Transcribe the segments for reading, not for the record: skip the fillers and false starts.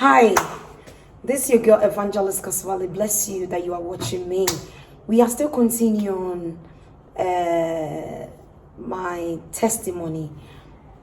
Hi, this is your girl Evangelist Kasawale. Bless you that you are watching me. We are still continuing my testimony,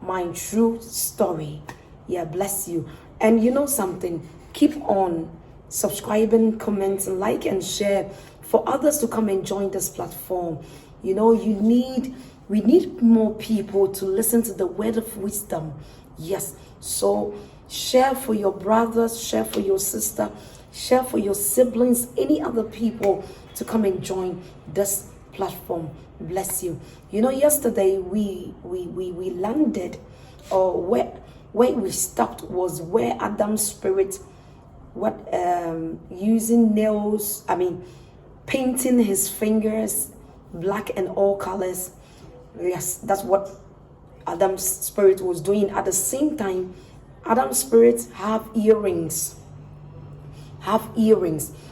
my true story. Yeah, bless you. And you know something, keep on subscribing, commenting, like and share for others to come and join this platform. You know, we need more people to listen to the word of wisdom. Yes, so share for your brothers, share for your sister, share for your siblings, any other people to come and join this platform. Bless you. You know, yesterday we landed, or where we stopped was where Adam's spirit, using nails, painting his fingers black and all colors. Yes, that's what Adam's spirit was doing. At the same time, Adam's spirit have earrings.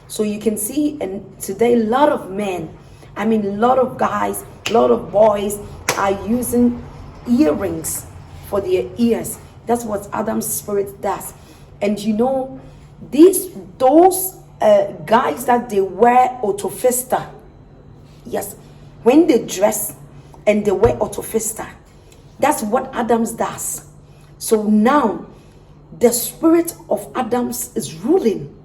So you can see, and today a lot of men, a lot of guys, a lot of boys are using earrings for their ears. That's what Adam's spirit does. And you know, those guys that they wear autofista, yes, when they dress and they wear autofista, that's what Adam's does. So now the spirit of Adam's is ruling.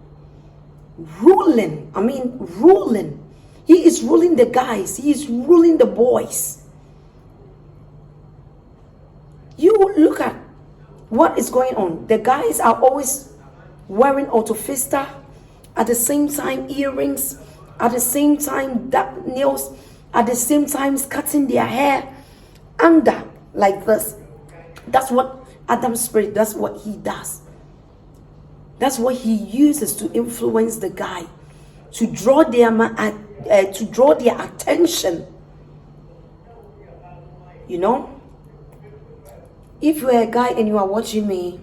He is ruling the guys. He is ruling the boys. You look at what is going on. The guys are always wearing autofista, at the same time earrings, at the same time dark nails, at the same time cutting their hair under like this. That's what Adam's spirit, that's what he does. That's what he uses to influence the guy, to draw their attention. You know, if you're a guy and you are watching me,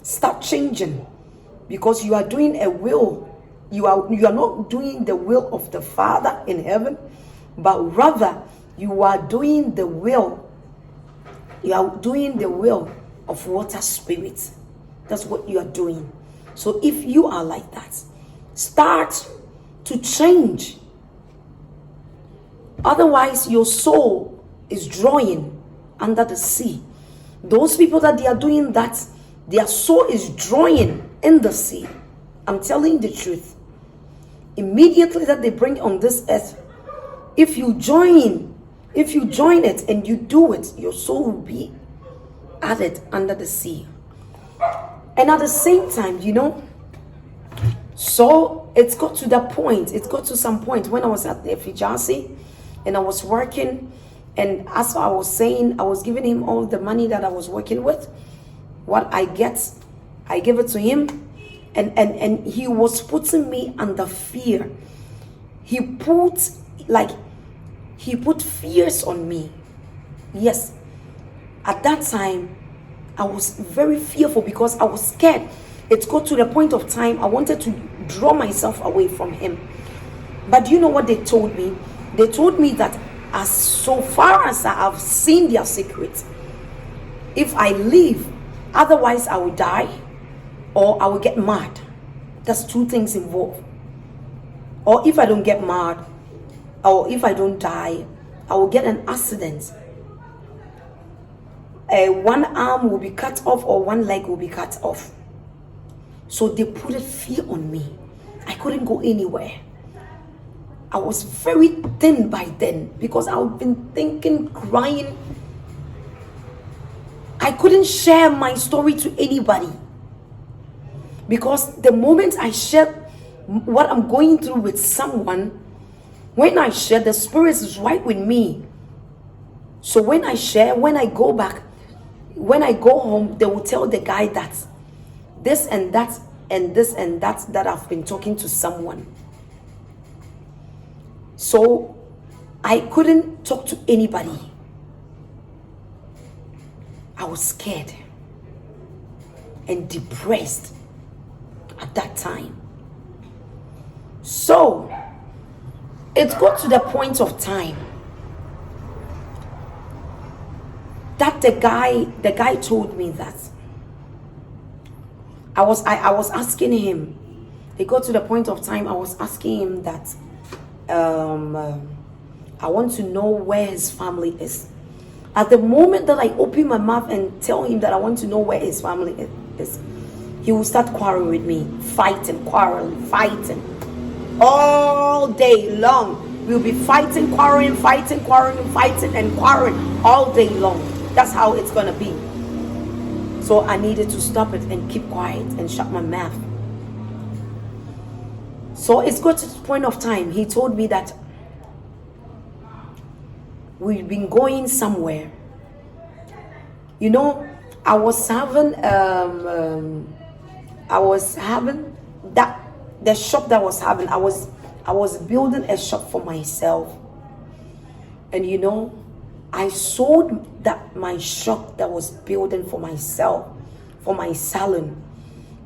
start changing, because you are doing a will. You are not doing the will of the Father in heaven, but rather you are doing the will. You are doing the will of water spirit. That's what you are doing. So if you are like that, start to change. Otherwise, your soul is drawing under the sea. Those people that they are doing that, their soul is drawing in the sea. I'm telling the truth. Immediately that they bring on this earth, if you join it and you do it, your soul will be added under the sea. And at the same time, you know, so it got to some point when I was at the Fijasi and I was working, and as I was saying, I was giving him all the money that I was working with. What I get, I give it to him, and he was putting me under fear. He put fears on me. Yes, at that time I was very fearful because I was scared. It got to the point of time I wanted to draw myself away from him. But do you know what they told me? They told me that as so far as I have seen their secret, if I leave, otherwise I will die or I will get mad. That's two things involved. Or if I don't get mad, or if I don't die, I will get an accident. One arm will be cut off or one leg will be cut off. So they put a fear on me. I couldn't go anywhere. I was very thin by then because I've been thinking, crying. I couldn't share my story to anybody, because the moment I share what I'm going through with someone, when I share, the spirit is right with me. So when I share, when I go back, when I go home, they will tell the guy that this and that and this and that I've been talking to someone. So I couldn't talk to anybody. I was scared and depressed at that time. So it got to the point of time that the guy told me that I was asking him. It got to the point of time I was asking him that I want to know where his family is. At the moment that I open my mouth and tell him that I want to know where his family is, he will start quarreling with me, quarreling, fighting all day long. We'll be fighting, quarreling, and quarreling all day long. That's how it's gonna be. So I needed to stop it and keep quiet and shut my mouth. So it's got to the point of time. He told me that we've been going somewhere. You know, I was having that the shop that I was having. I was building a shop for myself, and you know, I sold that my shop that was building for myself, for my salon,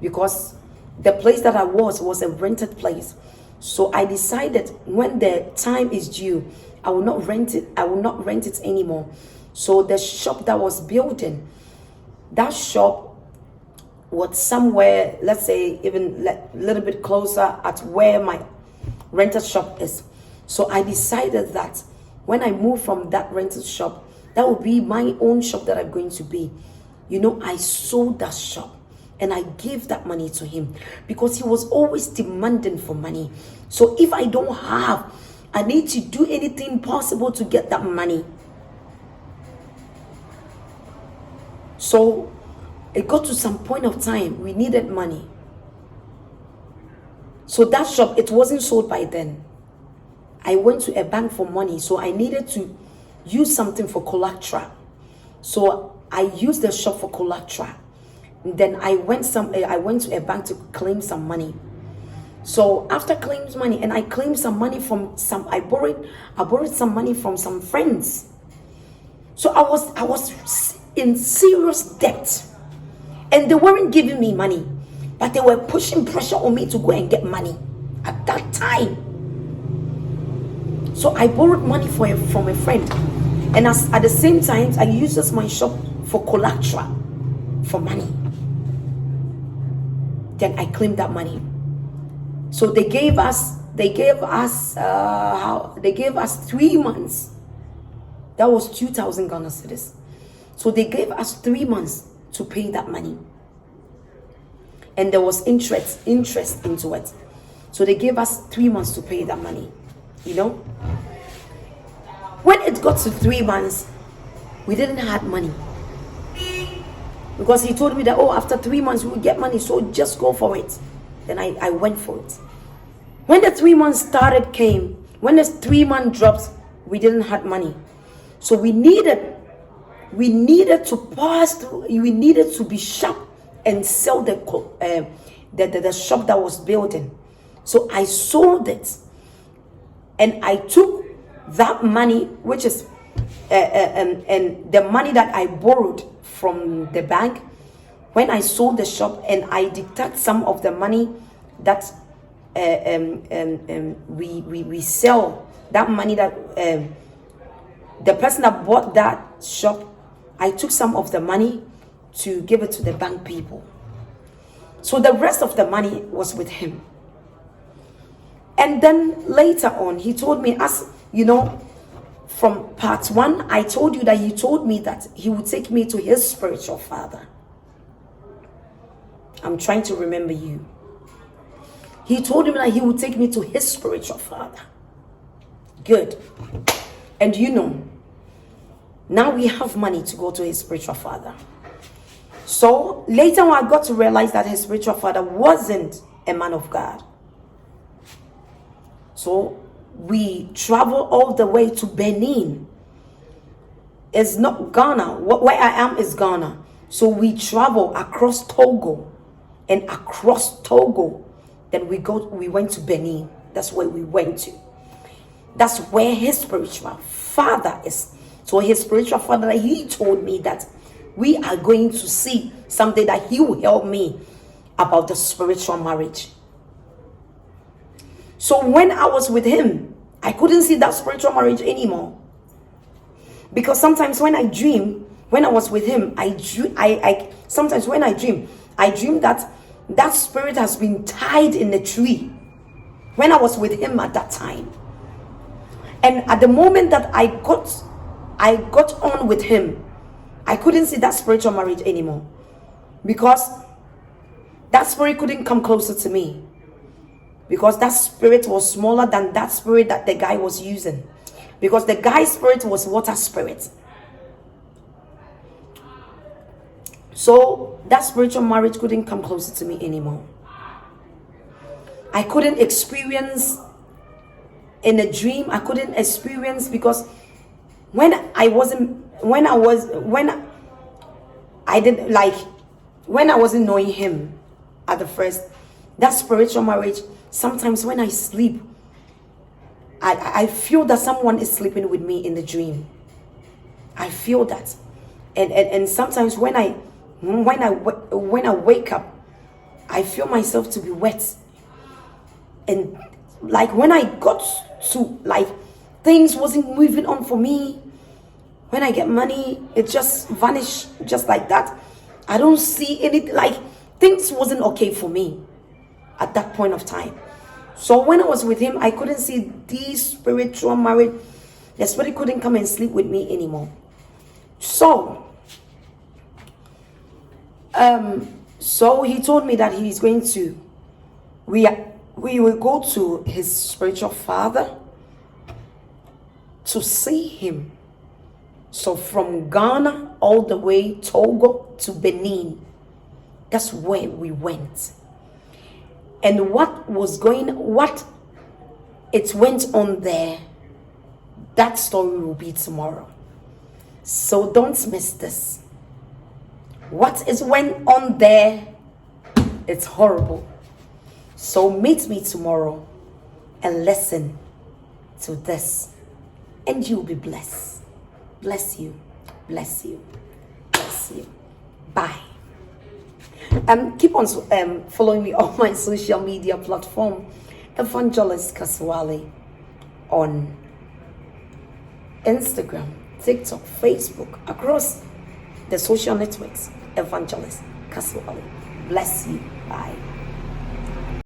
because the place that I was a rented place. So I decided when the time is due, I will not rent it. I will not rent it anymore. So the shop that was building, that shop was somewhere, let's say even a little bit closer at where my rented shop is. So I decided that when I move from that rented shop, that will be my own shop that I'm going to be. You know, I sold that shop and I gave that money to him because he was always demanding for money. So if I don't have, I need to do anything possible to get that money. So it got to some point of time we needed money. So that shop, it wasn't sold by then. I went to a bank for money, so I needed to use something for collateral. So I used the shop for collateral. And then I went to a bank to claim some money. So after claiming money, and I claimed some money from I borrowed some money from some friends. So I was in serious debt, and they weren't giving me money, but they were pushing pressure on me to go and get money at that time. So I borrowed money from a friend, and at the same time I used my shop for collateral for money. Then I claimed that money. So they gave us 3 months. That was 2,000 Ghana cedis. So they gave us 3 months to pay that money, and there was interest into it. So they gave us 3 months to pay that money. You know, when it got to 3 months, we didn't have money, because he told me that, oh, after 3 months we will get money, so just go for it. Then I went for it. When the 3 months came, when the 3 month dropped, we didn't have money. So we needed to pass through, we needed to be sharp and sell the shop that was building. So I sold it, and I took that money, which is and the money that I borrowed from the bank. When I sold the shop, and I deduct some of the money that we sell, that money that the person that bought that shop, I took some of the money to give it to the bank people. So the rest of the money was with him. And then later on, he told me, as you know, from part 1, I told you that he told me that he would take me to his spiritual father. I'm trying to remember you. He told me that he would take me to his spiritual father. Good. And you know, now we have money to go to his spiritual father. So later on, I got to realize that his spiritual father wasn't a man of God. So we travel all the way to Benin. It's not Ghana. Where I am is Ghana. So we travel across Togo, and across Togo, then we went to Benin. That's where we went to. That's where his spiritual father is. So his spiritual father, he told me that we are going to see something that he will help me about the spiritual marriage. So when I was with him, I couldn't see that spiritual marriage anymore. Because sometimes when I dream, when I was with him, sometimes when I dream that that spirit has been tied in a tree when I was with him at that time. And at the moment that I got on with him, I couldn't see that spiritual marriage anymore, because that spirit couldn't come closer to me, because that spirit was smaller than that spirit that the guy was using, because the guy's spirit was water spirit. So that spiritual marriage couldn't come closer to me anymore. I couldn't experience in a dream. I couldn't experience, because when I wasn't knowing him at the first, that spiritual marriage, sometimes when I sleep, I feel that someone is sleeping with me in the dream. I feel that. And sometimes when I wake up, I feel myself to be wet. And like when I got to, like, things wasn't moving on for me. When I get money, it just vanished just like that. I don't see anything, like things wasn't okay for me at that point of time. So when I was with him, I couldn't see these spiritual marriage. The spirit couldn't come and sleep with me anymore. So he told me that he's going to, we will go to his spiritual father to see him. So from Ghana all the way Togo to Benin, that's where we went. And what it went on there, that story will be tomorrow. So don't miss this. What is went on there, it's horrible. So meet me tomorrow and listen to this, and you'll be blessed. Bless you, bless you, bless you. Bye. Keep on following me on my social media platform, Evangelist Kasawale, on Instagram, TikTok, Facebook, across the social networks. Evangelist Kasawale. Bless you. Bye.